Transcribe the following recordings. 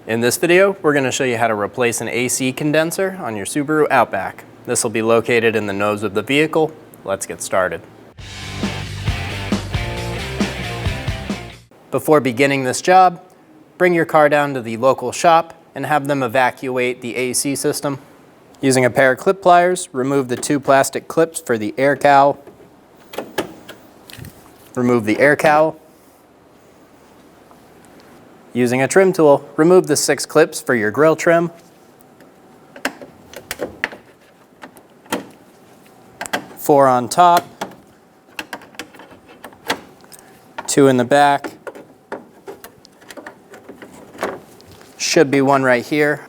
In this video, we're going to show you how to replace an AC condenser on your Subaru Outback. This will be located in the nose of the vehicle. Let's get started. Before beginning this job, bring your car down to the local shop and have them evacuate the AC system. Using a pair of clip pliers, remove the two plastic clips for the air cowl. Remove the air cowl. Using a trim tool, remove the 6 clips for your grill trim. Four on top, 2 in the back. Should be one right here.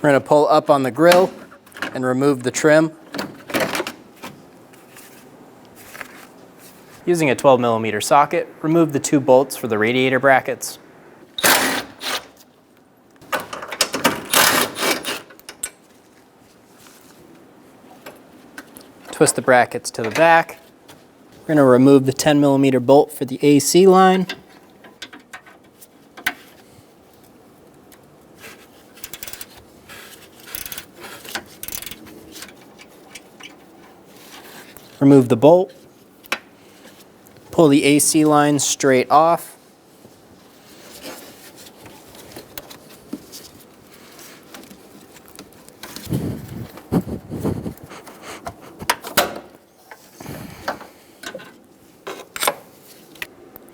We're going to pull up on the grill and remove the trim. Using a 12mm socket, remove the 2 bolts for the radiator brackets. Twist the brackets to the back. We're going to remove the 10mm bolt for the AC line. Remove the bolt, pull the AC line straight off.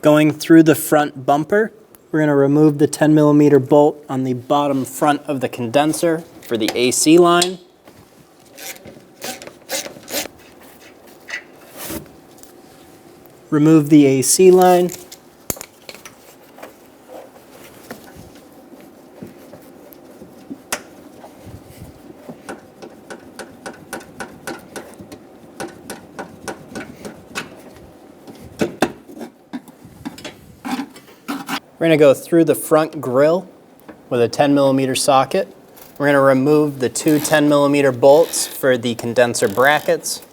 Going through the front bumper, we're going to remove the 10mm bolt on the bottom front of the condenser for the AC line. Remove the AC line. We're going to go through the front grille with a 10mm socket. We're going to remove the 2 10mm bolts for the condenser brackets.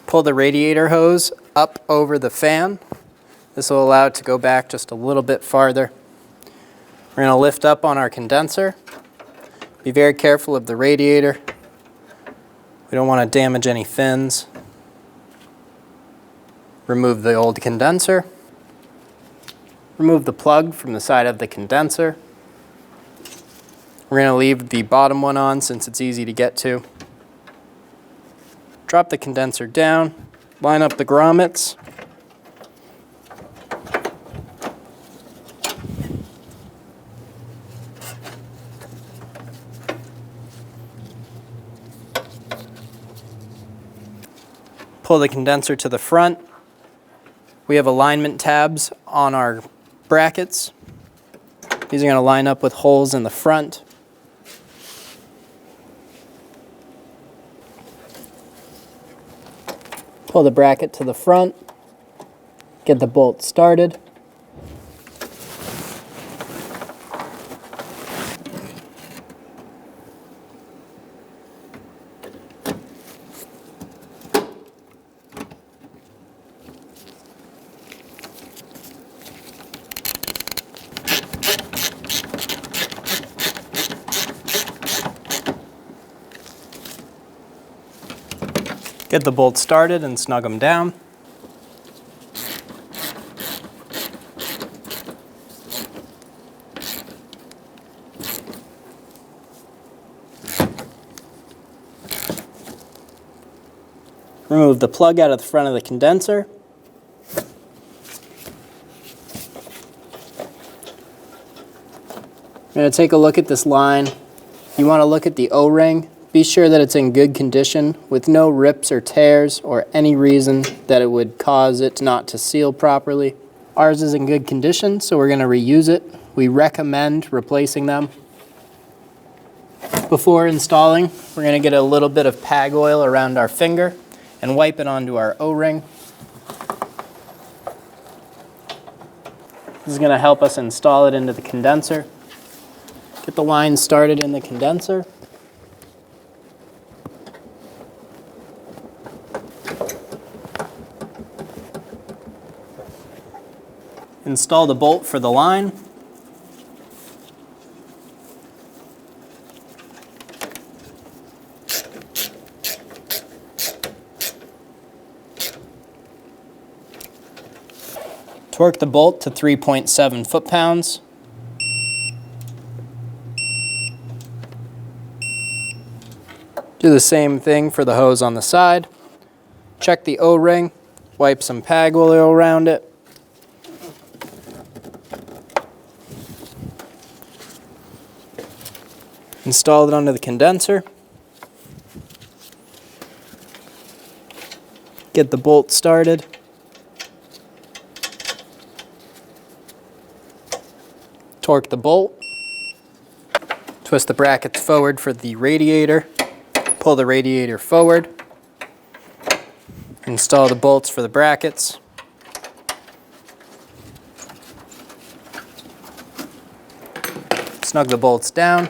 Pull the radiator hose up over the fan. This will allow it to go back just a little bit farther. We're going to lift up on our condenser. Be very careful of the radiator. We don't want to damage any fins. Remove the old condenser. Remove the plug from the side of the condenser. We're going to leave the bottom one on since it's easy to get to. Drop the condenser down, line up the grommets. Pull the condenser to the front. We have alignment tabs on our brackets. These are going to line up with holes in the front. Pull the bracket to the front, get the bolt started. Get the bolts started and snug them down. Remove the plug out of the front of the condenser. I'm going to take a look at this line. You want to look at the O-ring. Be sure that it's in good condition with no rips or tears or any reason that it would cause it not to seal properly. Ours is in good condition, so we're going to reuse it. We recommend replacing them. Before installing, we're going to get a little bit of PAG oil around our finger and wipe it onto our O-ring. This is going to help us install it into the condenser. Get the line started in the condenser. Install the bolt for the line. Torque the bolt to 3.7 foot-pounds. Do the same thing for the hose on the side. Check the O-ring, wipe some PAG oil around it. Install it onto the condenser. Get the bolt started. Torque the bolt. Twist the brackets forward for the radiator. Pull the radiator forward. Install the bolts for the brackets. Snug the bolts down.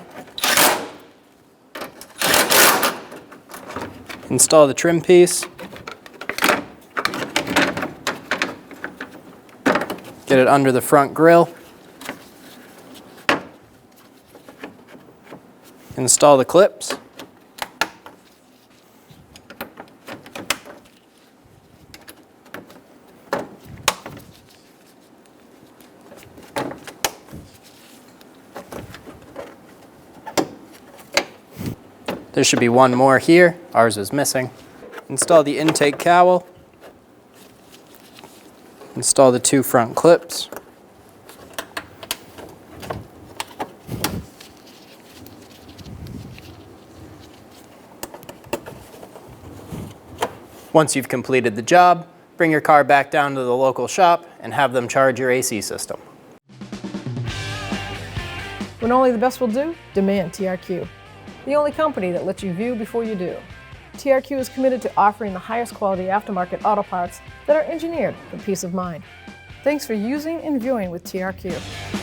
Install the trim piece. Get it under the front grille. Install the clips. There should be one more here. Ours is missing. Install the intake cowl. Install the two front clips. Once you've completed the job, bring your car back down to the local shop and have them charge your AC system. When only the best will do, demand TRQ. The only company that lets you view before you do. TRQ is committed to offering the highest quality aftermarket auto parts that are engineered for peace of mind. Thanks for using and viewing with TRQ.